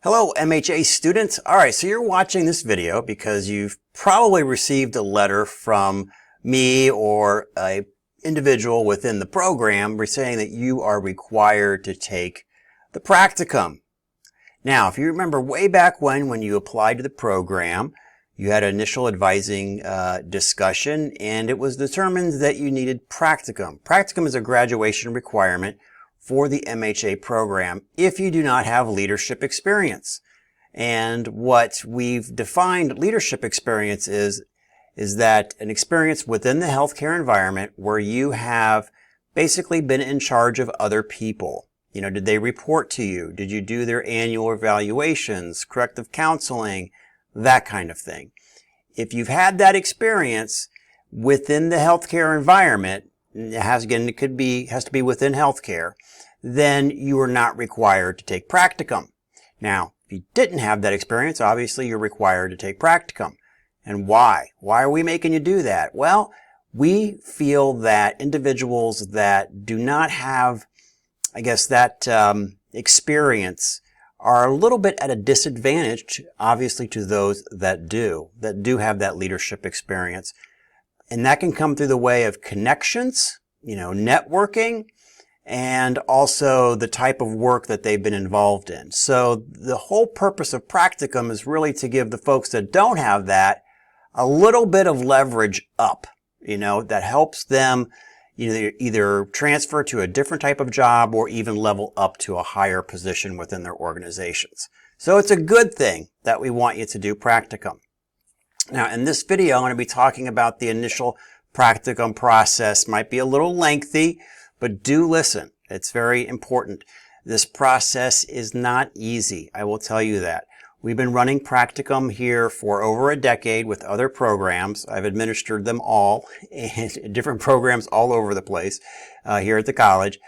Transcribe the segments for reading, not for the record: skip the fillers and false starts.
Hello, MHA students. All right, so you're watching this video because you've probably received a letter from me or an individual within the program saying that you are required to take the practicum. Now, if you remember way back when you applied to the program, you had an initial advising discussion, and it was determined that you needed practicum. Practicum is a graduation requirement for the MHA program if you do not have leadership experience. And what we've defined leadership experience is that an experience within the healthcare environment where you have basically been in charge of other people. You know, did they report to you? Did you do their annual evaluations, corrective counseling, that kind of thing? If you've had that experience within the healthcare environment, it has to be within healthcare, then you are not required to take practicum. Now, if you didn't have that experience, obviously you're required to take practicum. And why? Why are we making you do that? Well, we feel that individuals that do not have, that experience are a little bit at a disadvantage, obviously, to those that do have that leadership experience. And that can come through the way of connections, networking, and also the type of work that they've been involved in. So the whole purpose of practicum is really to give the folks that don't have that a little bit of leverage up, that helps them either transfer to a different type of job or even level up to a higher position within their organizations. So it's a good thing that we want you to do practicum. Now, in this video, I'm going to be talking about the initial practicum process. Might be a little lengthy, but do listen. It's very important. This process is not easy. I will tell you that. We've been running practicum here for over a decade with other programs. I've administered them all in different programs all over the place here at the college.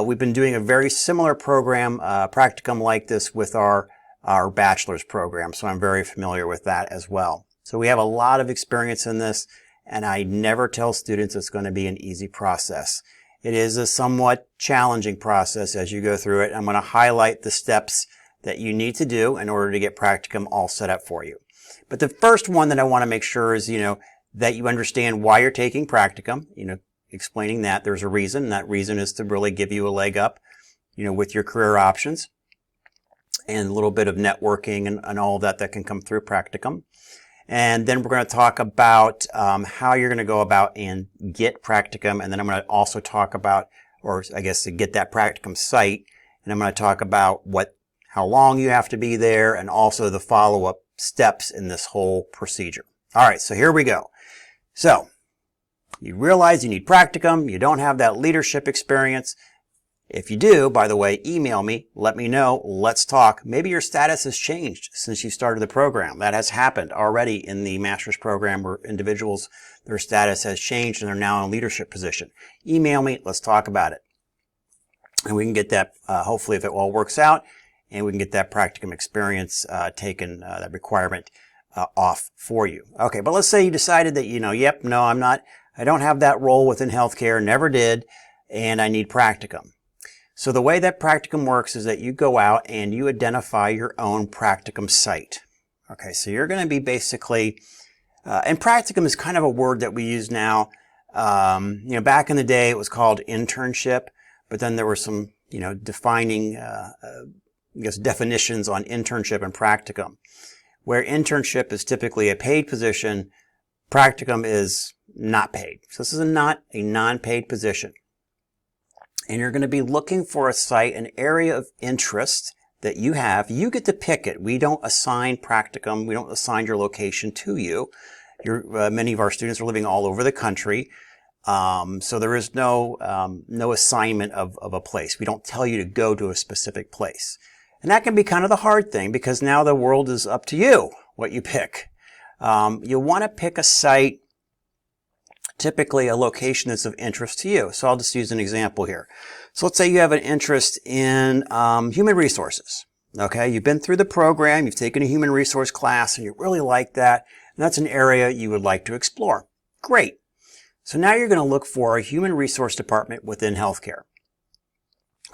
We've been doing a very similar program, practicum like this, with our bachelor's program, so I'm very familiar with that as well. So we have a lot of experience in this, and I never tell students it's going to be an easy process. It is a somewhat challenging process as you go through it. I'm going to highlight the steps that you need to do in order to get practicum all set up for you. But the first one that I want to make sure is, that you understand why you're taking practicum, explaining that there's a reason, and that reason is to really give you a leg up, with your career options, and a little bit of networking and all of that can come through practicum. And then we're going to talk about how you're going to go about and get practicum. And then I'm going to also talk about, to get that practicum site. And I'm going to talk about how long you have to be there and also the follow-up steps in this whole procedure. All right, so here we go. So you realize you need practicum. You don't have that leadership experience. If you do, by the way, email me, let me know, let's talk. Maybe your status has changed since you started the program. That has happened already in the master's program where individuals, their status has changed and they're now in a leadership position. Email me, let's talk about it. And we can get that, hopefully if it all works out, and we can get that practicum experience taken, that requirement off for you. Okay, but let's say you decided that, I don't have that role within healthcare, never did, and I need practicum. So the way that practicum works is that you go out and you identify your own practicum site. Okay, so you're going to be basically, and practicum is kind of a word that we use now. Back in the day it was called internship, but then there were some, defining, definitions on internship and practicum. Where internship is typically a paid position, practicum is not paid. So this is not a non-paid position. And you're going to be looking for a site, an area of interest that you have. You get to pick it. We don't assign practicum. We don't assign your location to you. Many of our students are living all over the country. So there is no assignment of a place. We don't tell you to go to a specific place. And that can be kind of the hard thing because now the world is up to you, what you pick. You want to pick a site, typically a location that's of interest to you. So I'll just use an example here. So let's say you have an interest in human resources. Okay, you've been through the program, you've taken a human resource class, and you really like that, and that's an area you would like to explore. Great. So now you're going to look for a human resource department within healthcare.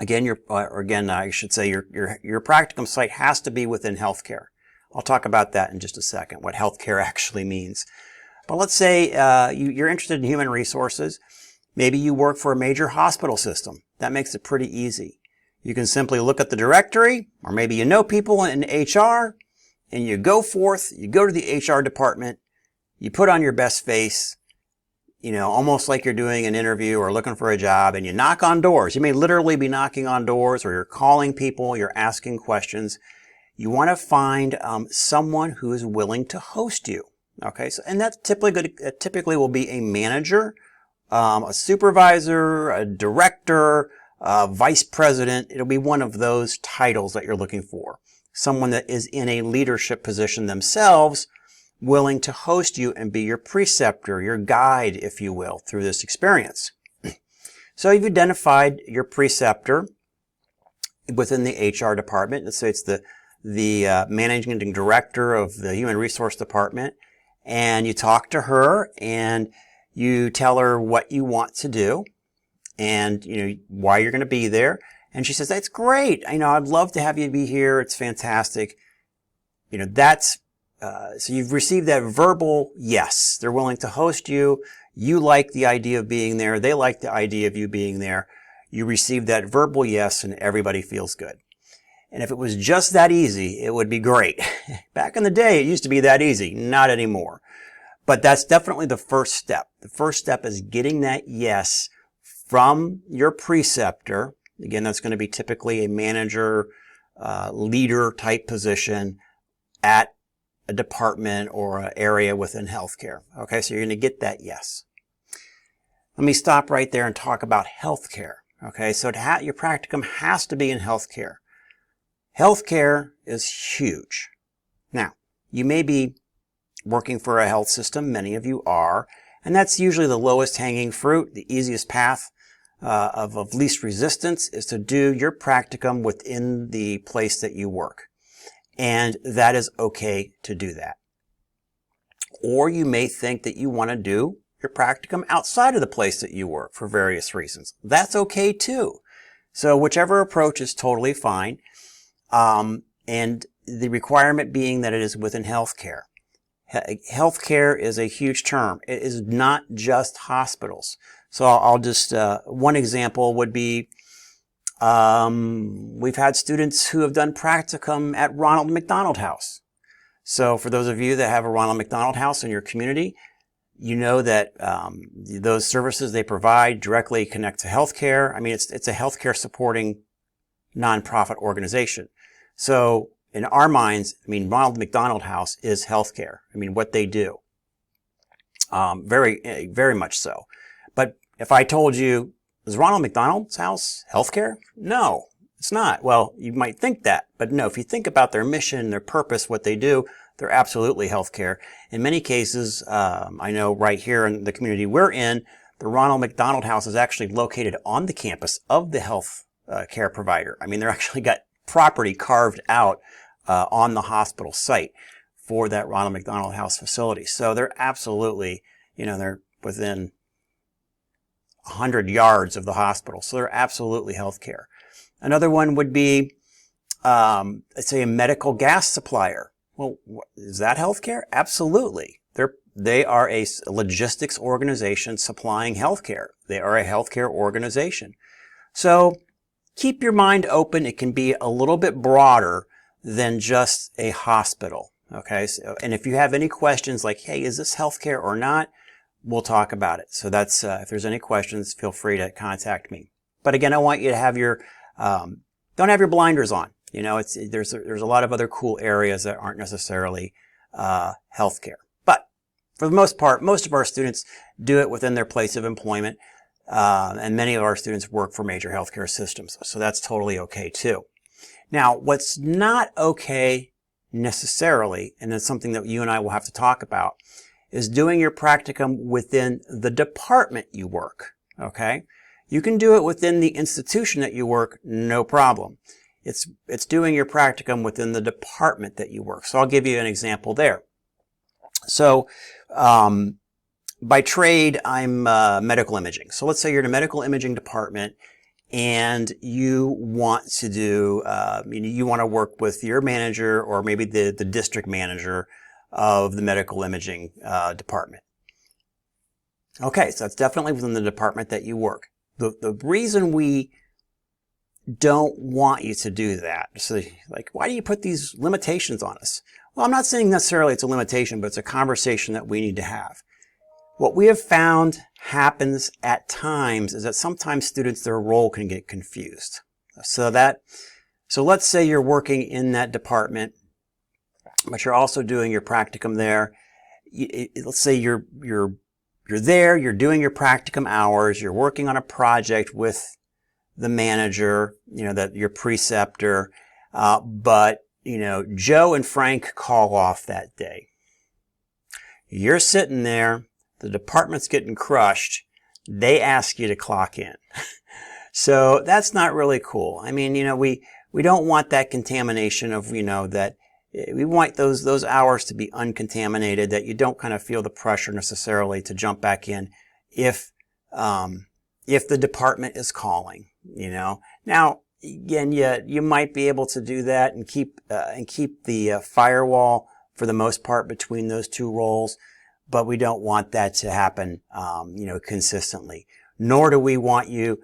Again, I should say your practicum site has to be within healthcare. I'll talk about that in just a second, what healthcare actually means. But let's say you're interested in human resources. Maybe you work for a major hospital system. That makes it pretty easy. You can simply look at the directory, or maybe you know people in HR, and you go forth, you go to the HR department, you put on your best face, almost like you're doing an interview or looking for a job, and you knock on doors. You may literally be knocking on doors, or you're calling people, you're asking questions. You want to find someone who is willing to host you. Okay, and that's typically will be a manager, a supervisor, a director, vice president. It'll be one of those titles that you're looking for. Someone that is in a leadership position themselves, willing to host you and be your preceptor, your guide, if you will, through this experience. So you've identified your preceptor within the HR department. Let's say it's the managing director of the human resource department, and you talk to her and you tell her what you want to do and why you're going to be there. And she says, "That's great. I'd love to have you be here. It's fantastic." So you've received that verbal yes. They're willing to host you. You like the idea of being there. They like the idea of you being there. You receive that verbal yes, and everybody feels good. And if it was just that easy, it would be great. Back in the day, it used to be that easy. Not anymore. But that's definitely the first step. The first step is getting that yes from your preceptor. Again, that's going to be typically a manager, leader type position at a department or an area within healthcare. Okay, so you're going to get that yes. Let me stop right there and talk about healthcare. Okay, so your practicum has to be in healthcare. Healthcare is huge. Now, you may be working for a health system. Many of you are, and that's usually the lowest hanging fruit. The easiest path of least resistance is to do your practicum within the place that you work. And that is okay to do that. Or you may think that you want to do your practicum outside of the place that you work for various reasons. That's okay too. So whichever approach is totally fine. And the requirement being that it is within healthcare. Healthcare is a huge term. It is not just hospitals. So I'll just, one example would be, we've had students who have done practicum at Ronald McDonald House. So for those of you that have a Ronald McDonald House in your community, you know that those services they provide directly connect to healthcare. I mean, it's a healthcare supporting nonprofit organization. So in our minds, Ronald McDonald House is healthcare. What they do. Very, very much so. But if I told you, is Ronald McDonald's House healthcare? No, it's not. Well, you might think that, but no, if you think about their mission, their purpose, what they do, they're absolutely healthcare. In many cases, I know right here in the community we're in, the Ronald McDonald House is actually located on the campus of the health care provider. They're actually got property carved out on the hospital site for that Ronald McDonald House facility. So they're absolutely, they're within 100 yards of the hospital. So they're absolutely healthcare. Another one would be, let's say a medical gas supplier. Well, is that healthcare? Absolutely. They are a logistics organization supplying healthcare. They are a healthcare organization. So keep your mind open. It can be a little bit broader than just a hospital. Okay. So, and if you have any questions like, hey, is this healthcare or not? We'll talk about it. So that's, if there's any questions, feel free to contact me. But again, I want you to have your, don't have your blinders on. There's a lot of other cool areas that aren't necessarily, healthcare. But for the most part, most of our students do it within their place of employment. And many of our students work for major healthcare systems. So that's totally okay too. Now, what's not okay necessarily, and it's something that you and I will have to talk about, is doing your practicum within the department you work, okay? You can do it within the institution that you work, no problem. It's doing your practicum within the department that you work. So I'll give you an example there. So, by trade, I'm medical imaging. So let's say you're in a medical imaging department and you want to do, you want to work with your manager or maybe the district manager of the medical imaging department. Okay, so that's definitely within the department that you work. The reason we don't want you to do that, so like, why do you put these limitations on us? Well, I'm not saying necessarily it's a limitation, but it's a conversation that we need to have. What we have found happens at times is that sometimes students, their role can get confused. So let's say you're working in that department, but you're also doing your practicum there. Let's say you're there, you're doing your practicum hours, you're working on a project with the manager, your preceptor, but Joe and Frank call off that day. You're sitting there, the department's getting crushed, they ask you to clock in. So that's not really cool. I mean, we don't want that contamination of, that we want those hours to be uncontaminated, that you don't kind of feel the pressure necessarily to jump back in if the department is calling, Now, again, you might be able to do that and keep the firewall for the most part between those two roles, but we don't want that to happen, consistently. Nor do we want you,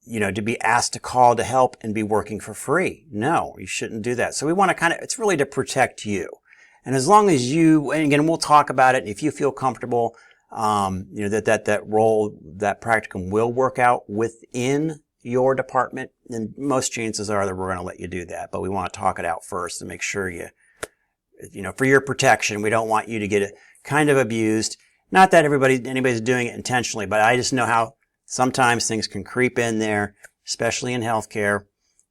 to be asked to call to help and be working for free. No, you shouldn't do that. So we want to it's really to protect you. And as long as and again, we'll talk about it. If you feel comfortable, that role, that practicum will work out within your department, then most chances are that we're going to let you do that. But we want to talk it out first to make sure for your protection, we don't want you to get kind of abused. Not that anybody's doing it intentionally, but I just know how sometimes things can creep in there, especially in healthcare,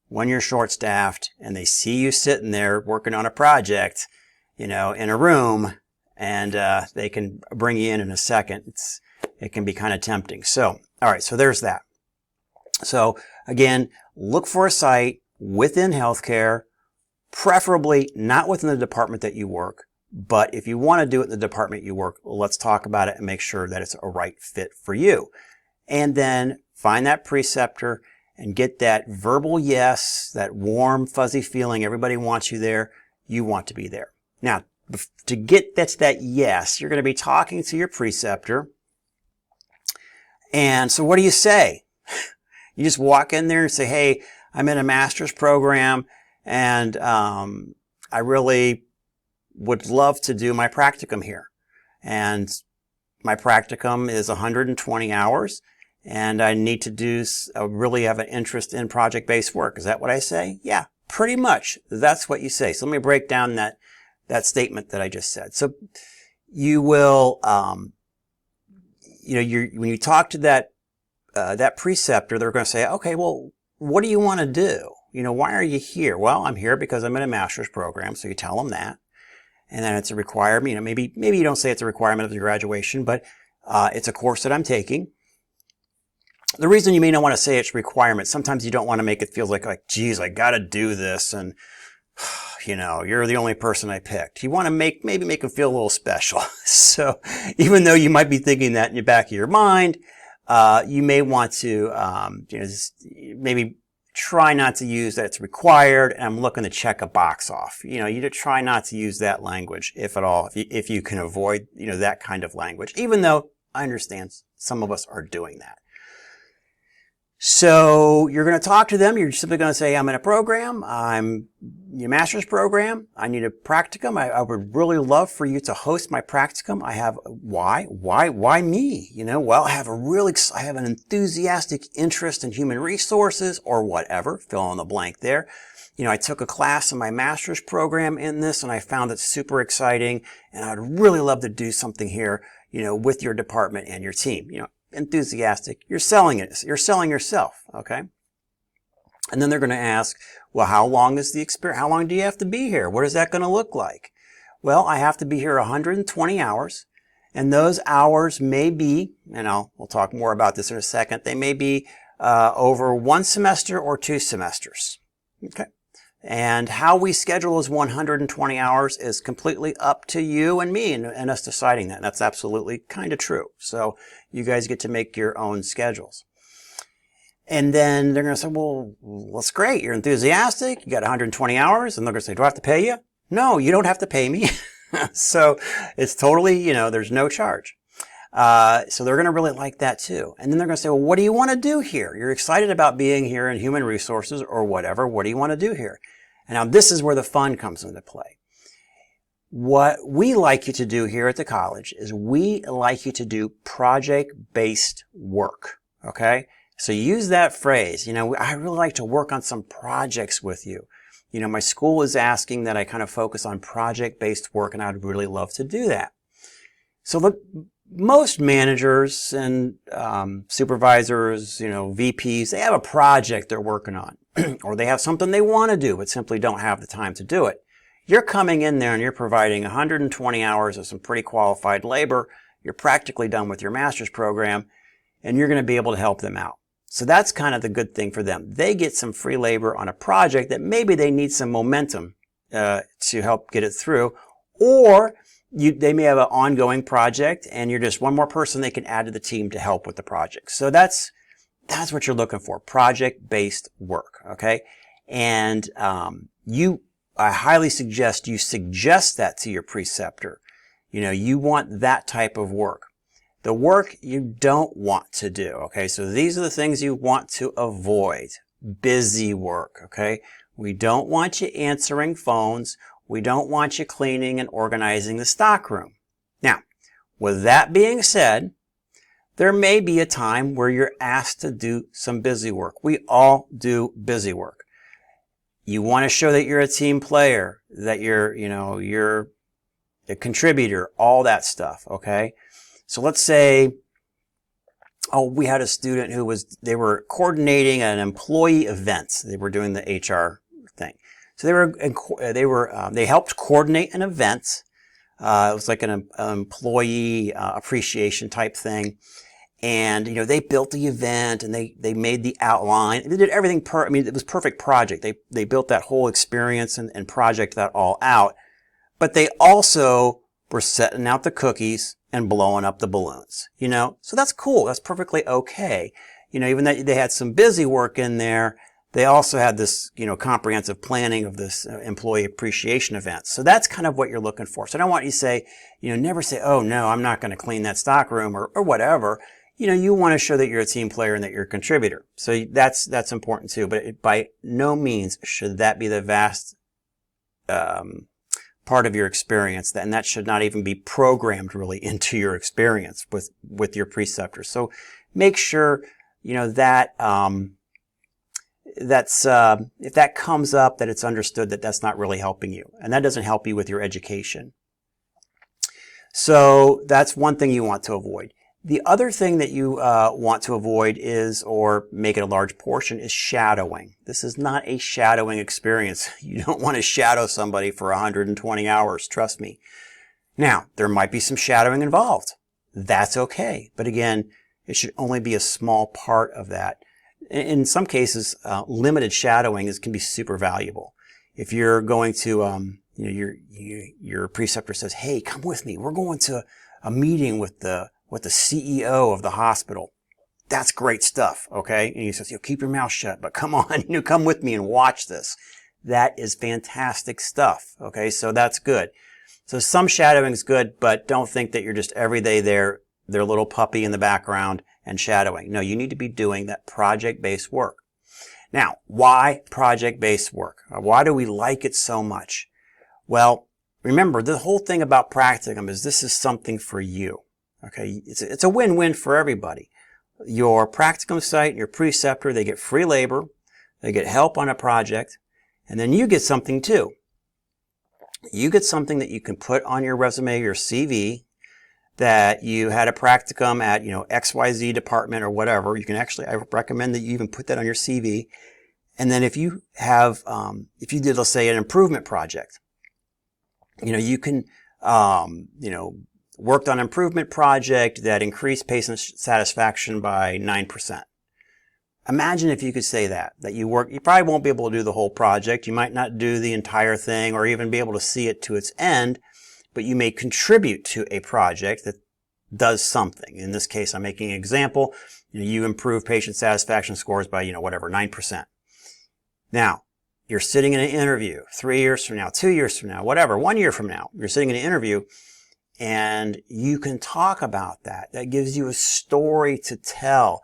when you're short-staffed and they see you sitting there working on a project, in a room, and they can bring you in a second. It can be kind of tempting. So, all right, so there's that. So again, look for a site within healthcare, preferably not within the department that you work. But if you want to do it in the department you work, let's talk about it and make sure that it's a right fit for you. And then find that preceptor and get that verbal yes, that warm, fuzzy feeling. Everybody wants you there. You want to be there. Now, to get that yes, you're going to be talking to your preceptor. And so what do you say? You just walk in there and say, hey, I'm in a master's program and I really would love to do my practicum here. And my practicum is 120 hours and I need to really have an interest in project-based work. Is that what I say? Yeah, pretty much. That's what you say. So let me break down that statement that I just said. So you will, when you talk to that preceptor, they're going to say, okay, well, what do you want to do? Why are you here? Well, I'm here because I'm in a master's program. So you tell them that. And then it's a requirement, maybe you don't say it's a requirement of your graduation, but it's a course that I'm taking. The reason you may not want to say it's requirement, sometimes you don't want to make it feel like, geez, I got to do this. And, you're the only person I picked. You want to maybe make them feel a little special. So even though you might be thinking that in the back of your mind, you may want to, maybe try not to use that it's required and I'm looking to check a box off. You try not to use that language, if at all, if you can avoid, that kind of language, even though I understand some of us are doing that. So you're going to talk to them. You're simply going to say, I'm in a program. I'm your master's program. I need a practicum. I would really love for you to host my practicum. I have, why me? Well, I have an enthusiastic interest in human resources or whatever. Fill in the blank there. I took a class in my master's program in this and I found it super exciting. And I'd really love to do something here, with your department and your team, enthusiastic. You're selling it. You're selling yourself. Okay. And then they're going to ask, well, how long is the experience? How long do you have to be here? What is that going to look like? Well, I have to be here 120 hours. And those hours may be, we'll talk more about this in a second. They may be, over 1 semester or 2 semesters. Okay. And how we schedule those 120 hours is completely up to you and me and us deciding that. That's absolutely kind of true. So you guys get to make your own schedules. And then they're going to say, well, that's great. You're enthusiastic. You got 120 hours. And they're going to say, do I have to pay you? No, you don't have to pay me. So it's totally, there's no charge. So they're going to really like that too. And then they're going to say, well, what do you want to do here? You're excited about being here in human resources or whatever. What do you want to do here? And now this is where the fun comes into play. What we like you to do here at the college is we like you to do project-based work. Okay? So use that phrase. I really like to work on some projects with you. My school is asking that I kind of focus on project-based work, and I'd really love to do that. So most managers and supervisors, VPs, they have a project they're working on, or they have something they want to do but simply don't have the time to do it. You're coming in there and you're providing 120 hours of some pretty qualified labor. You're practically done with your master's program, and you're going to be able to help them out. So that's kind of the good thing for them. They get some free labor on a project that maybe they need some momentum to help get it through, or they may have an ongoing project and you're just one more person they can add to the team to help with the project. So that's what you're looking for, project-based work, okay? And I highly suggest you suggest that to your preceptor. You want that type of work. The work you don't want to do, okay? So these are the things you want to avoid. Busy work, okay? We don't want you answering phones. We don't want you cleaning and organizing the stockroom. Now, with that being said, there may be a time where you're asked to do some busy work. We all do busy work. You want to show that you're a team player, that you're a contributor, all that stuff, okay? So let's say, we had a student they were coordinating an employee event. They were doing the HR thing. So they helped coordinate an event. It was like an employee appreciation type thing. And, they built the event and they made the outline. They did everything it was perfect project. They built that whole experience and project that all out. But they also were setting out the cookies and blowing up the balloons, So that's cool. That's perfectly okay. Even though they had some busy work in there, they also had this, comprehensive planning of this employee appreciation event. So that's kind of what you're looking for. So I don't want you to say, never say, oh no, I'm not going to clean that stockroom or whatever. You want to show that you're a team player and that you're a contributor. So that's important too. But by no means should that be the vast part of your experience, and that should not even be programmed really into your experience with your preceptors. So make sure that if that comes up, that it's understood that that's not really helping you, and that doesn't help you with your education. So that's one thing you want to avoid. The other thing that you want to avoid or make it a large portion, is shadowing. This is not a shadowing experience. You don't want to shadow somebody for 120 hours, trust me. Now, there might be some shadowing involved. That's okay. But again, it should only be a small part of that. In some cases, limited shadowing can be super valuable. If you're going to, your preceptor says, hey, come with me. We're going to a meeting with the CEO of the hospital. That's great stuff, okay? And he says, keep your mouth shut, but come on, come with me and watch this. That is fantastic stuff, okay? So that's good. So some shadowing is good, but don't think that you're just every day there, their little puppy in the background and shadowing. No, you need to be doing that project-based work. Now, why project-based work? Why do we like it so much? Well, remember, the whole thing about Practicum is this is something for you. Okay, it's a win-win for everybody. Your Practicum site and your preceptor, they get free labor, they get help on a project, and then you get something too. You get something that you can put on your resume, your CV, that you had a Practicum at, XYZ department or whatever. You can I recommend that you even put that on your CV. And then if you have, if you did, let's say, an improvement project, you can, worked on an improvement project that increased patient satisfaction by 9%. Imagine if you could say that you probably won't be able to do the whole project. You might not do the entire thing or even be able to see it to its end, but you may contribute to a project that does something. In this case, I'm making an example. You improve patient satisfaction scores by, whatever, 9%. Now, you're sitting in an interview 3 years from now, 2 years from now, whatever, 1 year from now. You're sitting in an interview and you can talk about that. That gives you a story to tell.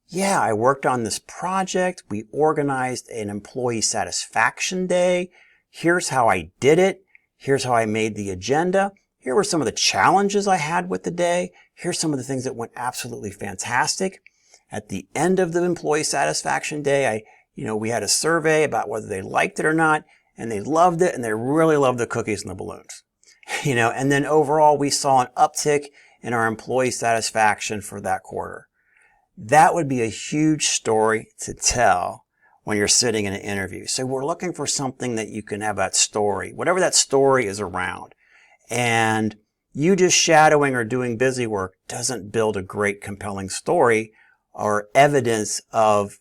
Yeah, I worked on this project. We organized an employee satisfaction day. Here's how I did it. Here's how I made the agenda. Here were some of the challenges I had with the day. Here's some of the things that went absolutely fantastic. At the end of the employee satisfaction day, we had a survey about whether they liked it or not, and they loved it, and they really loved the cookies and the balloons. And then overall, we saw an uptick in our employee satisfaction for that quarter. That would be a huge story to tell when you're sitting in an interview. So we're looking for something that you can have that story, whatever that story is around. And you just shadowing or doing busy work doesn't build a great, compelling story or evidence of,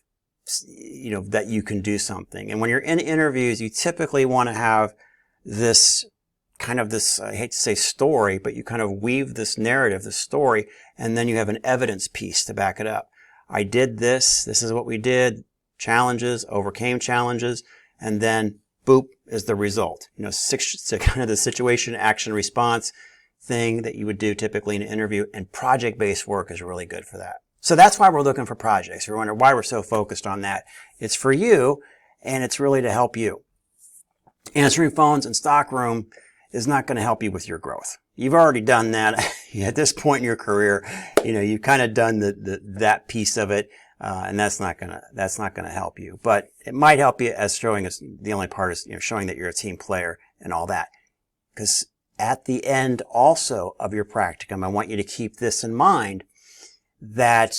that you can do something. And when you're in interviews, you typically want to have this I hate to say story, but you kind of weave this narrative, this story, and then you have an evidence piece to back it up. I did this. This is what we did. Challenges, overcame challenges, and then boop is the result. Kind of the situation, action, response thing that you would do typically in an interview, and project-based work is really good for that. So that's why we're looking for projects. You're wondering why we're so focused on that. It's for you, and it's really to help you. Answering phones in stockroom is not going to help you with your growth. You've already done that. At this point in your career, you've kind of done that piece of it, and that's not gonna help you. But it might help you as showing us, the only part is, showing that you're a team player and all that. Because at the end also of your practicum, I want you to keep this in mind, that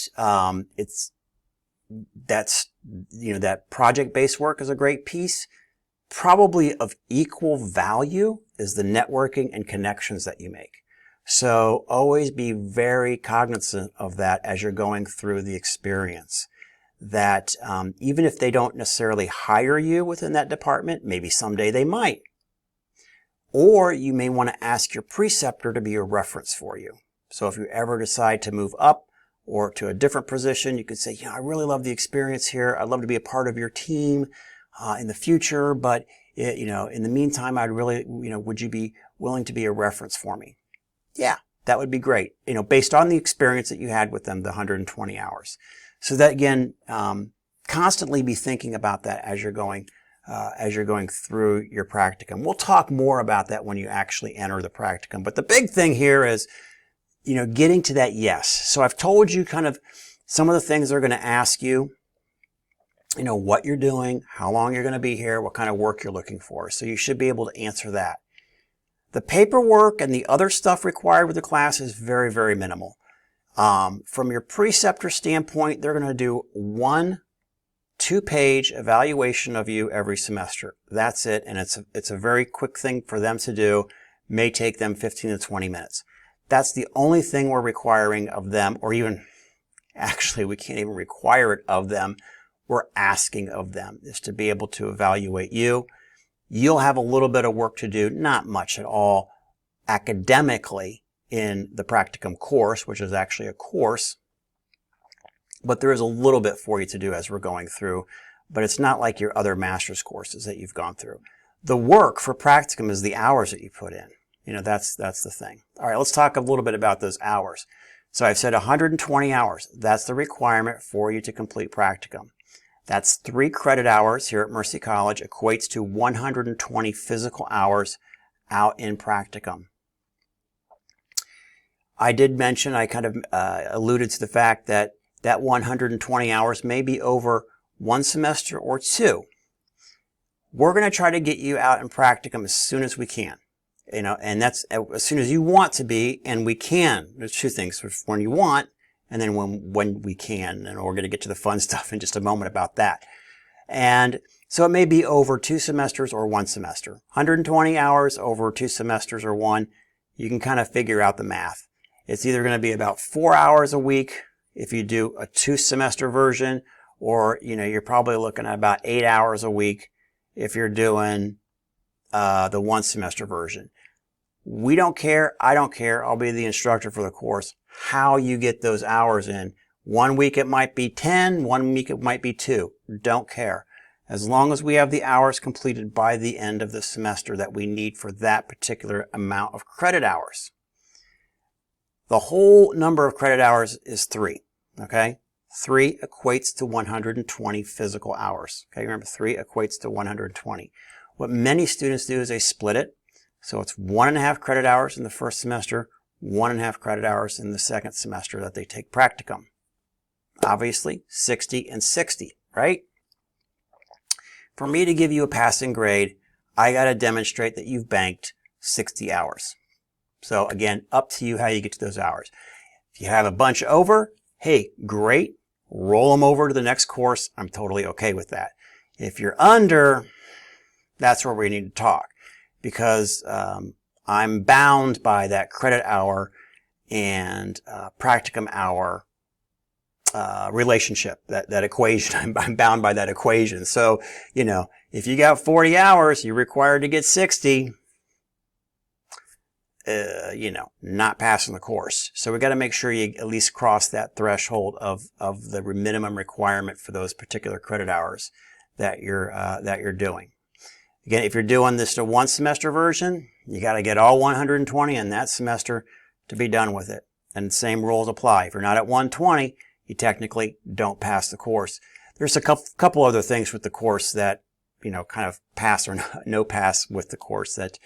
that project-based work is a great piece. Probably of equal value is the networking and connections that you make. So always be very cognizant of that as you're going through the experience. That even if they don't necessarily hire you within that department, maybe someday they might. Or you may want to ask your preceptor to be a reference for you. So if you ever decide to move up or to a different position, you could say, I really love the experience here. I'd love to be a part of your team in the future, but in the meantime, I'd really, would you be willing to be a reference for me? Yeah, that would be great. Based on the experience that you had with them, the 120 hours. So that again, constantly be thinking about that as you're going through your practicum. We'll talk more about that when you actually enter the practicum. But the big thing here is, getting to that yes. So I've told you kind of some of the things they're going to ask you. What you're doing, how long you're going to be here, what kind of work you're looking for. So you should be able to answer that. The paperwork and the other stuff required with the class is very, very minimal. From your preceptor standpoint, they're going to do 1 2-page evaluation of you every semester. That's it. And it's a very quick thing for them to do. May take them 15 to 20 minutes. That's the only thing we're requiring of them, or even, actually, we can't even require it of them. We're asking of them is to be able to evaluate you. You'll have a little bit of work to do, not much at all, academically in the practicum course, which is actually a course. But there is a little bit for you to do as we're going through, but it's not like your other master's courses that you've gone through. The work for practicum is the hours that you put in. That's the thing. All right, let's talk a little bit about those hours. So I've said 120 hours. That's the requirement for you to complete practicum. That's 3 credit hours here at Mercy College, equates to 120 physical hours out in practicum. I did mention, I kind of alluded to the fact that 120 hours may be over 1 semester or 2. We're going to try to get you out in practicum as soon as we can. And that's as soon as you want to be, and we can. There's 2 things: when you want, and then when we can. And we're going to get to the fun stuff in just a moment about that. And so it may be over 2 semesters or 1 semester. 120 hours over 2 semesters or 1. You can kind of figure out the math. It's either going to be about 4 hours a week if you do a 2-semester version, or, you're probably looking at about 8 hours a week if you're doing the 1-semester version. We don't care. I don't care. I'll be the instructor for the course. How you get those hours in, 1 week it might be 10, 1 week it might be 2. Don't care. As long as we have the hours completed by the end of the semester that we need for that particular amount of credit hours. The whole number of credit hours is 3, okay? 3 equates to 120 physical hours. Okay, remember 3 equates to 120. What many students do is they split it. So it's 1.5 credit hours in the first semester, 1.5 credit hours in the second semester that they take practicum. Obviously, 60 and 60, right? For me to give you a passing grade, I got to demonstrate that you've banked 60 hours. So again, up to you how you get to those hours. If you have a bunch over, hey, great. Roll them over to the next course. I'm totally okay with that. If you're under, that's where we need to talk, because I'm bound by that credit hour and practicum hour relationship, that equation. I'm bound by that equation. So, you know, if you got 40 hours, you're required to get 60. You know, not passing the course. So we got to make sure you at least cross that threshold of the minimum requirement for those particular credit hours that you're doing. Again, if you're doing this to 1 semester version, you got to get all 120 in that semester to be done with it. And the same rules apply. If you're not at 120, you technically don't pass the course. There's a couple other things with the course that, you know, kind of pass or no pass with the course that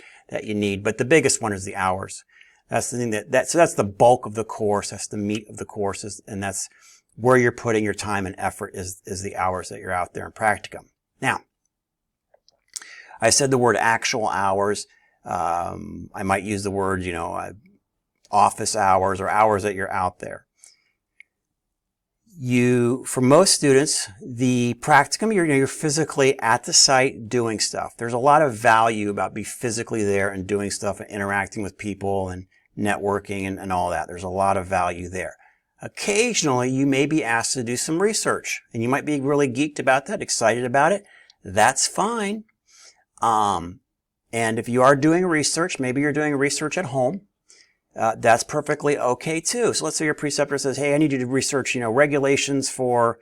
you need. But the biggest one is the hours. That's the thing so that's the bulk of the course. That's the meat of the courses. And that's where you're putting your time and effort is the hours that you're out there in practicum. Now, I said the word actual hours. I might use the word, you know, office hours or hours that you're out there. For most students, the practicum, you're physically at the site doing stuff. There's a lot of value about being physically there and doing stuff and interacting with people and networking and all that. There's a lot of value there. Occasionally, you may be asked to do some research, and you might be really geeked about that, excited about it. That's fine. And if you are doing research, maybe you're doing research at home. That's perfectly okay too. So let's say your preceptor says, hey, I need you to research, you know, regulations for,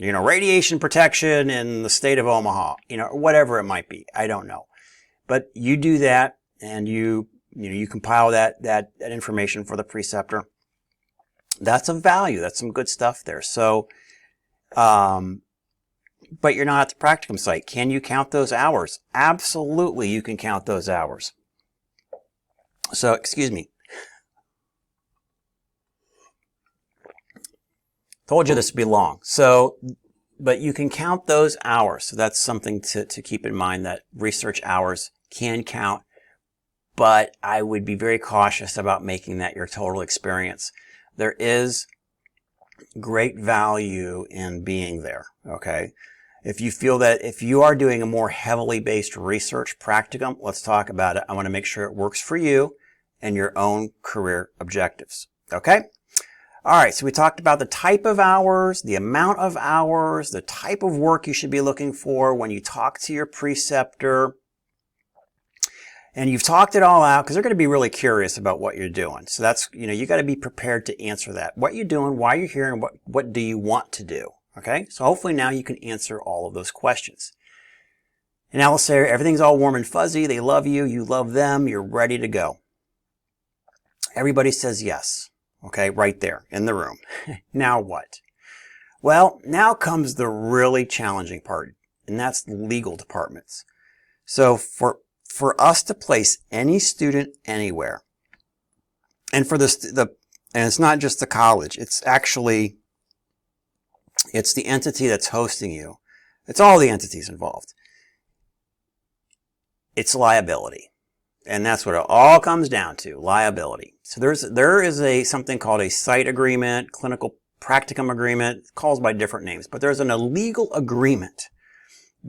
radiation protection in the state of Omaha, you know, whatever it might be. I don't know. But you do that and you compile that information for the preceptor. That's of value. That's some good stuff there. So, but you're not at the practicum site. Can you count those hours? Absolutely, you can count those hours. So, excuse me. Told you this would be long. So, but you can count those hours. So that's something to keep in mind, that research hours can count. But I would be very cautious about making that your total experience. There is great value in being there, okay? If you feel that if you are doing a more heavily based research practicum, let's talk about it. I want to make sure it works for you and your own career objectives. Okay? All right, so we talked about the type of hours, the amount of hours, the type of work you should be looking for when you talk to your preceptor. And you've talked it all out because they're going to be really curious about what you're doing. So that's, you got to be prepared to answer that. What you're doing, why you're here, and what do you want to do? Okay, so hopefully now you can answer all of those questions. And now let's say everything's all warm and fuzzy. They love you. You love them. You're ready to go. Everybody says yes. Okay, right there in the room. Now what? Well, now comes the really challenging part, and that's the legal departments. So for us to place any student anywhere, and for and it's not just the college, it's the entity that's hosting you. It's all the entities involved. It's liability. And that's what it all comes down to, liability. So there is something called a site agreement, clinical practicum agreement, calls by different names, but there's an illegal agreement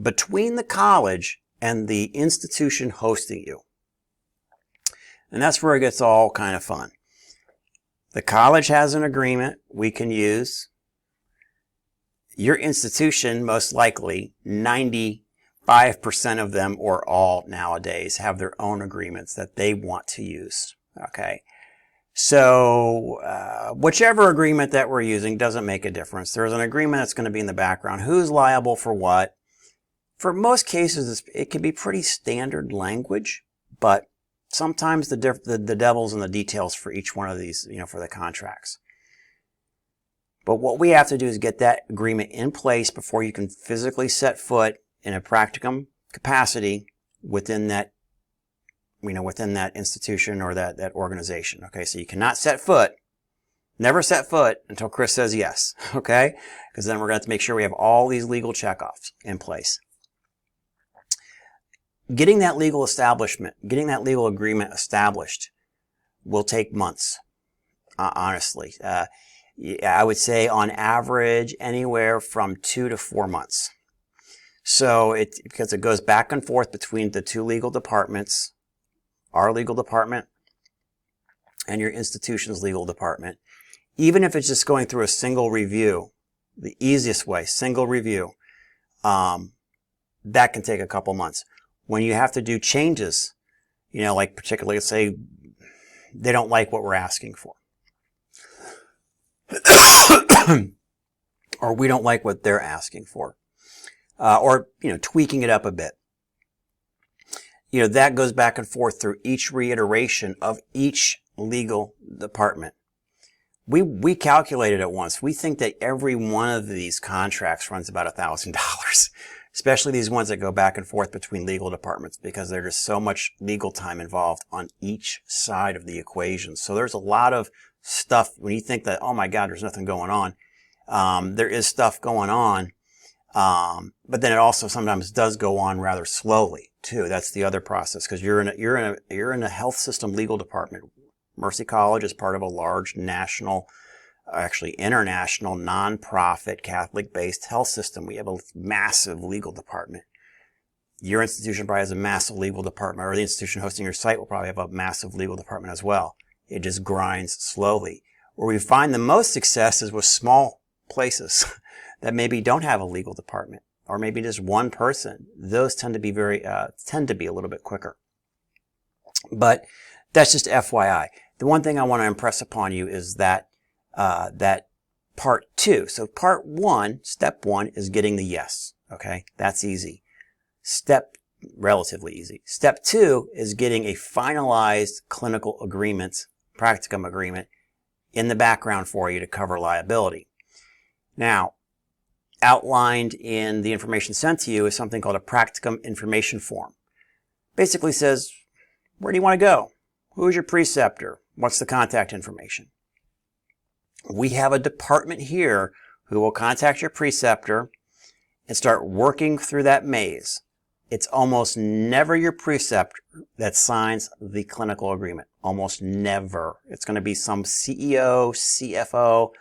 between the college and the institution hosting you. And that's where it gets all kind of fun. The college has an agreement we can use. Your institution, most likely, 95% of them or all nowadays have their own agreements that they want to use. Okay. So whichever agreement that we're using doesn't make a difference. There's an agreement that's going to be in the background. Who's liable for what? For most cases, it can be pretty standard language, but sometimes the devil's in the details for each one of these, for the contracts. But what we have to do is get that agreement in place before you can physically set foot in a practicum capacity within that, within that institution or that organization. Okay, so you cannot never set foot until Chris says yes. Okay, because then we're going to have to make sure we have all these legal checkoffs in place. Getting that legal agreement established will take months, honestly. I would say on average anywhere from 2 to 4 months. So because it goes back and forth between the two legal departments, our legal department and your institution's legal department. Even if it's just going through a single review, the easiest way, single review, that can take a couple months. When you have to do changes, like particularly, let's say they don't like what we're asking for. Or we don't like what they're asking for. Or tweaking it up a bit. That goes back and forth through each reiteration of each legal department. We calculated it once. We think that every one of these contracts runs about $1,000, especially these ones that go back and forth between legal departments because there's just so much legal time involved on each side of the equation. So there's a lot of stuff when you think that, oh my God, there's nothing going on. There is stuff going on. But then it also sometimes does go on rather slowly too. That's the other process because you're in a health system legal department. Mercy College is part of a large national, actually international, non-profit, Catholic-based health system. We have a massive legal department. Your institution probably has a massive legal department, or the institution hosting your site will probably have a massive legal department as well. It just grinds slowly. Where we find the most success is with small places that maybe don't have a legal department, or maybe just one person. Those tend to be a little bit quicker. But that's just FYI. The one thing I want to impress upon you is that part 2. So part 1, step 1 is getting the yes. Okay, that's easy. Relatively easy. Step 2 is getting a finalized clinical agreement, practicum agreement, in the background for you to cover liability. Now, outlined in the information sent to you is something called a practicum information form. Basically says, where do you want to go? Who's your preceptor? What's the contact information? We have a department here who will contact your preceptor and start working through that maze. It's almost never your preceptor that signs the clinical agreement. Almost never. It's going to be some CEO, CFO,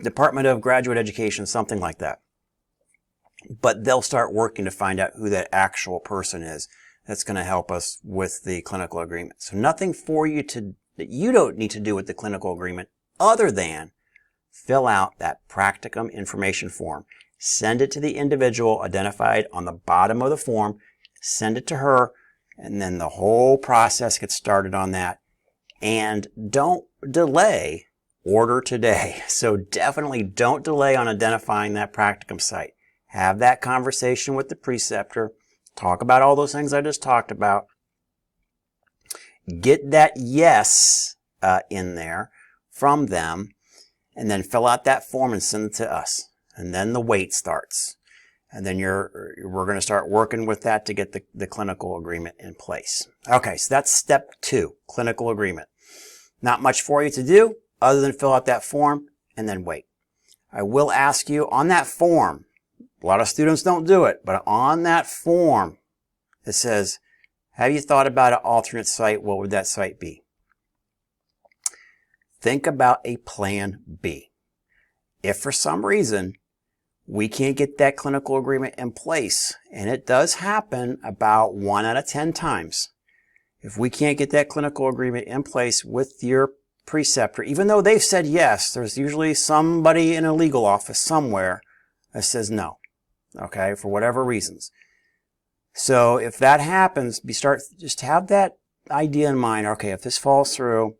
Department of Graduate Education, something like that. But they'll start working to find out who that actual person is that's going to help us with the clinical agreement. So nothing for you that you don't need to do with the clinical agreement other than fill out that practicum information form. Send it to the individual identified on the bottom of the form. Send it to her, and then the whole process gets started on that. And don't delay. Order today. So definitely don't delay on identifying that practicum site. Have that conversation with the preceptor. Talk about all those things I just talked about. Get that yes in there from them, and then fill out that form and send it to us. And then the wait starts. And then we're going to start working with that to get the clinical agreement in place. Okay, so that's step 2, clinical agreement. Not much for you to do other than fill out that form and then wait. I will ask you on that form, a lot of students don't do it, but on that form, it says, have you thought about an alternate site? What would that site be? Think about a plan B. If for some reason we can't get that clinical agreement in place, and it does happen about 1 out of 10 times, if we can't get that clinical agreement in place with your preceptor, even though they've said yes, there's usually somebody in a legal office somewhere that says no, okay, for whatever reasons. So if that happens, just have that idea in mind. Okay, if this falls through,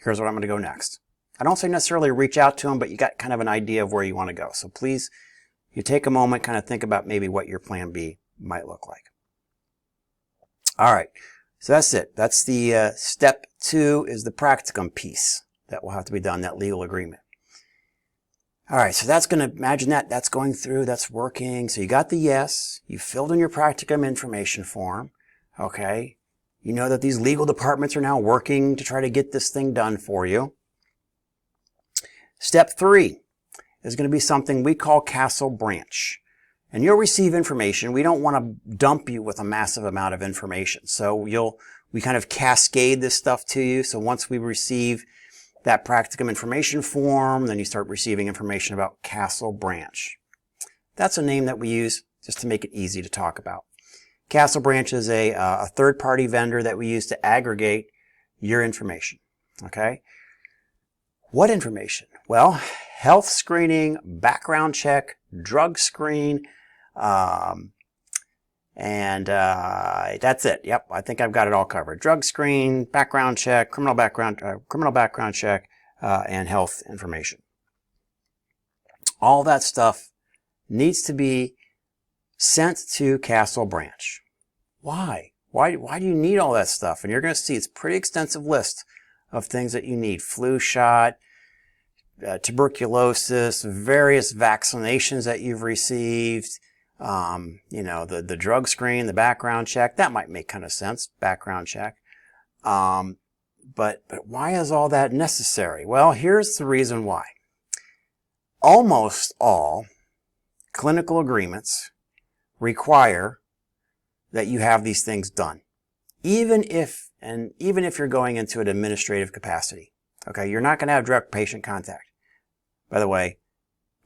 here's where I'm going to go next. I don't say necessarily reach out to them, but you got kind of an idea of where you want to go. So please, you take a moment, kind of think about maybe what your plan B might look like. All right, so that's it. That's the step 2 is the practicum piece that will have to be done, that legal agreement. All right, so that's going to, imagine that's going through, that's working. So you got the yes, you filled in your practicum information form, okay? You know that these legal departments are now working to try to get this thing done for you. Step 3 is going to be something we call Castle Branch. And you'll receive information. We don't want to dump you with a massive amount of information. So we kind of cascade this stuff to you. So once we receive that practicum information form, then you start receiving information about Castle Branch. That's a name that we use just to make it easy to talk about. Castle Branch is a third-party vendor that we use to aggregate your information. Okay? What information? Well, health screening, background check, drug screen, and that's it. Yep, I think I've got it all covered. Drug screen, background check, criminal background check, and health information. All that stuff needs to be sent to Castle Branch. Why? Why do you need all that stuff? And you're going to see it's a pretty extensive list of things that you need. Flu shot, tuberculosis, various vaccinations that you've received, you know, the drug screen, the background check. That might make kind of sense, background check. But why is all that necessary? Well, here's the reason why. Almost all clinical agreements require that you have these things done. Even if you're going into an administrative capacity. Okay, you're not going to have direct patient contact. By the way,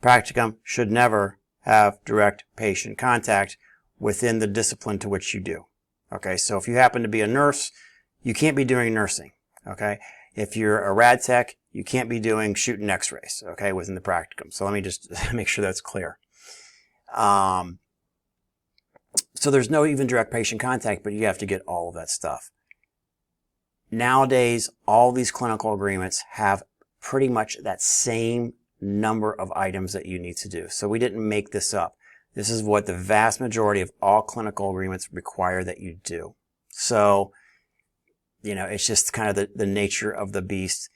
practicum should never have direct patient contact within the discipline to which you do. Okay, so if you happen to be a nurse, you can't be doing nursing. Okay, if you're a rad tech, you can't be doing shooting x-rays, okay, within the practicum. So let me just make sure that's clear. So there's no even direct patient contact, but you have to get all of that stuff. Nowadays, all these clinical agreements have pretty much that same number of items that you need to do. So we didn't make this up. This is what the vast majority of all clinical agreements require that you do. So, you know, it's just kind of the nature of the beast.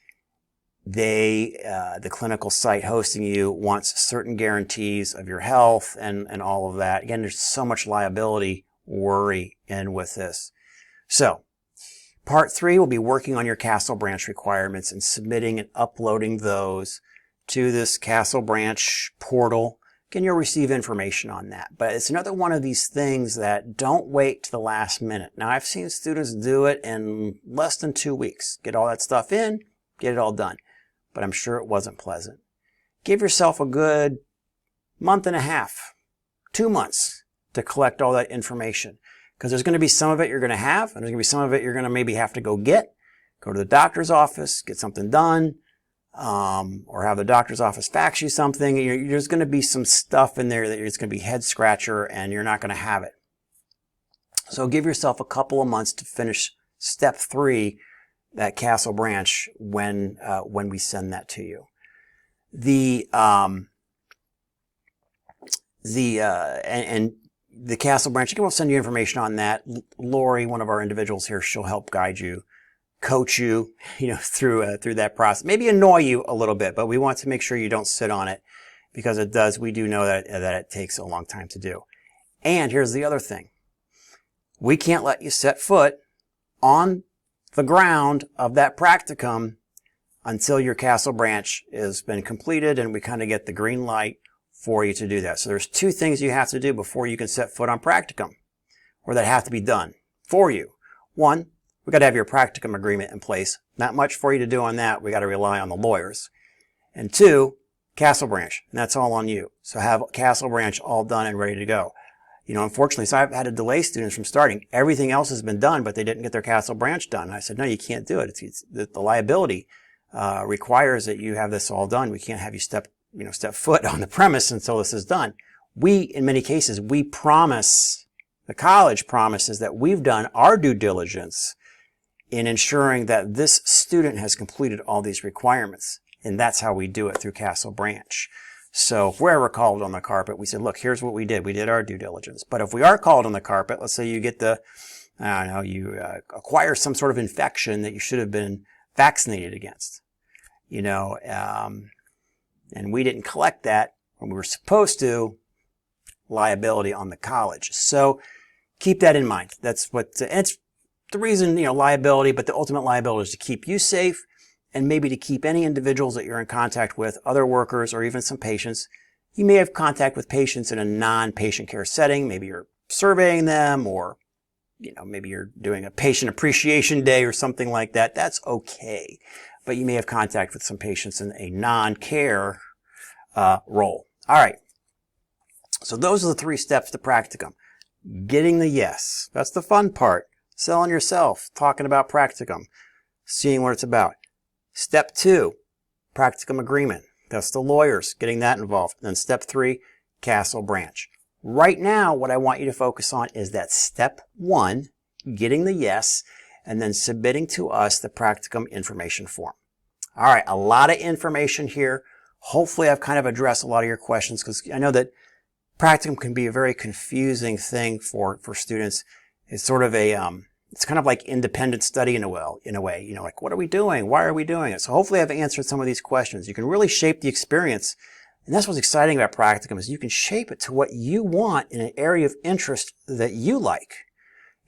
The clinical site hosting you wants certain guarantees of your health and all of that. Again, there's so much liability worry in with this. So, Part 3 will be working on your Castle Branch requirements and submitting and uploading those to this Castle Branch portal. Again, you'll receive information on that. But it's another one of these things that don't wait to the last minute. Now, I've seen students do it in less than 2 weeks. Get all that stuff in, get it all done. But I'm sure it wasn't pleasant. Give yourself a good month and a half, 2 months to collect all that information. Because there's going to be some of it you're going to have, and there's going to be some of it you're going to maybe have to go to the doctor's office, get something done, or have the doctor's office fax you something. There's going to be some stuff in there that it's going to be head scratcher, and you're not going to have it. So give yourself a couple of months to finish step 3, that Castle Branch, when we send that to you. The Castle Branch, again, we'll send you information on that. Lori, one of our individuals here, she'll help guide you, coach you, through that process. Maybe annoy you a little bit, but we want to make sure you don't sit on it, because we do know that it takes a long time to do. And here's the other thing. We can't let you set foot on the ground of that practicum until your Castle Branch has been completed and we kind of get the green light for you to do that. So there's 2 things you have to do before you can set foot on practicum, or that have to be done for you. 1, we got to have your practicum agreement in place. Not much for you to do on that. We got to rely on the lawyers. And 2, Castle Branch, and that's all on you. So have Castle Branch all done and ready to go. Unfortunately, so I've had to delay students from starting. Everything else has been done, but they didn't get their Castle Branch done. And I said, no, you can't do it. The liability requires that you have this all done. We can't have you step foot on the premise until this is done. In many cases, the college promises that we've done our due diligence in ensuring that this student has completed all these requirements. And that's how we do it through Castle Branch. So if we're ever called on the carpet, we said, look, here's what we did. We did our due diligence. But if we are called on the carpet, let's say you get you acquire some sort of infection that you should have been vaccinated against, and we didn't collect that when we were supposed to, liability on the college. So keep that in mind. That's it's the reason, liability, but the ultimate liability is to keep you safe and maybe to keep any individuals that you're in contact with, other workers, or even some patients. You may have contact with patients in a non-patient care setting. Maybe you're surveying them, or maybe you're doing a patient appreciation day or something like that. That's okay. But you may have contact with some patients in a non-care role. All right. So those are the 3 steps to Practicum. Getting the yes. That's the fun part. Selling yourself, talking about Practicum, seeing what it's about. Step 2, Practicum agreement. That's the lawyers, getting that involved. Then step 3, Castle Branch. Right now, what I want you to focus on is that step 1, getting the yes, and then submitting to us the Practicum information form. All right, a lot of information here. Hopefully, I've kind of addressed a lot of your questions, because I know that Practicum can be a very confusing thing for students. It's sort of it's kind of like independent study in a way, like, what are we doing? Why are we doing it? So hopefully I've answered some of these questions. You can really shape the experience. And that's what's exciting about Practicum, is you can shape it to what you want in an area of interest that you like,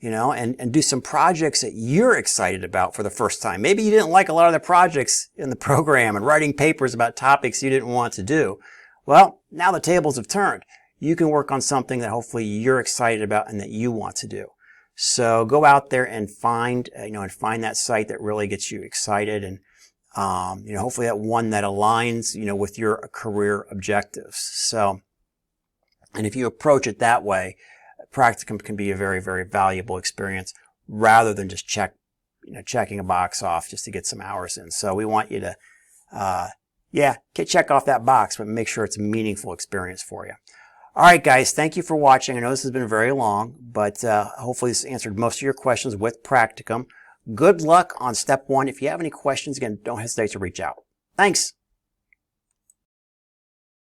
and do some projects that you're excited about for the first time. Maybe you didn't like a lot of the projects in the program and writing papers about topics you didn't want to do. Well, now the tables have turned. You can work on something that hopefully you're excited about and that you want to do. So go out there and find that site that really gets you excited, and hopefully that one that aligns, with your career objectives. So, and if you approach it that way, Practicum can be a very, very valuable experience rather than just checking a box off just to get some hours in. So we want you to, check off that box, but make sure it's a meaningful experience for you. All right, guys, thank you for watching. I know this has been very long, but hopefully this answered most of your questions with Practicum. Good luck on step 1. If you have any questions, again, don't hesitate to reach out. Thanks.